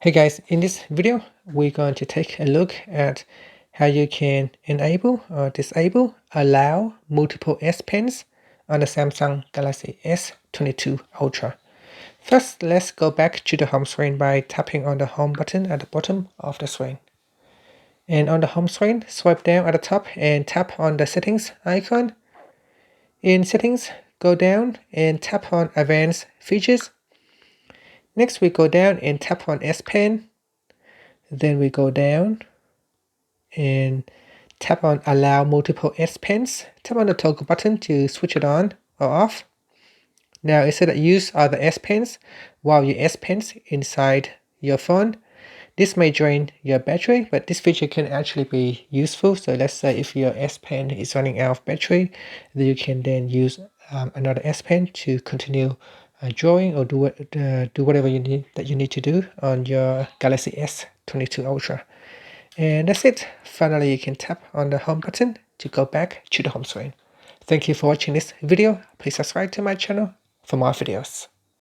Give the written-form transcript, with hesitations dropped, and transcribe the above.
Hey guys, in this video, we're going to take a look at how you can enable or disable allow multiple S Pens on the Samsung Galaxy S22 Ultra. First, let's go back to the home screen by tapping on the home button at the bottom of the screen. And on the home screen, swipe down at the top and tap on the settings icon. In settings, go down and tap on advanced features. Next, we go down and tap on S Pen. Then we go down and tap on allow multiple S Pens. Tap on the toggle button to switch it on or off. Now it said that use other S Pens while your S Pens inside your phone. This may drain your battery, but this feature can actually be useful. So let's say if your S Pen is running out of battery, then you can then use another S Pen to continue drawing or do whatever you need to do on your Galaxy S22 Ultra. And that's it. Finally, you can tap on the home button to go back to the home screen. Thank you for watching this video. Please subscribe to my channel for more videos.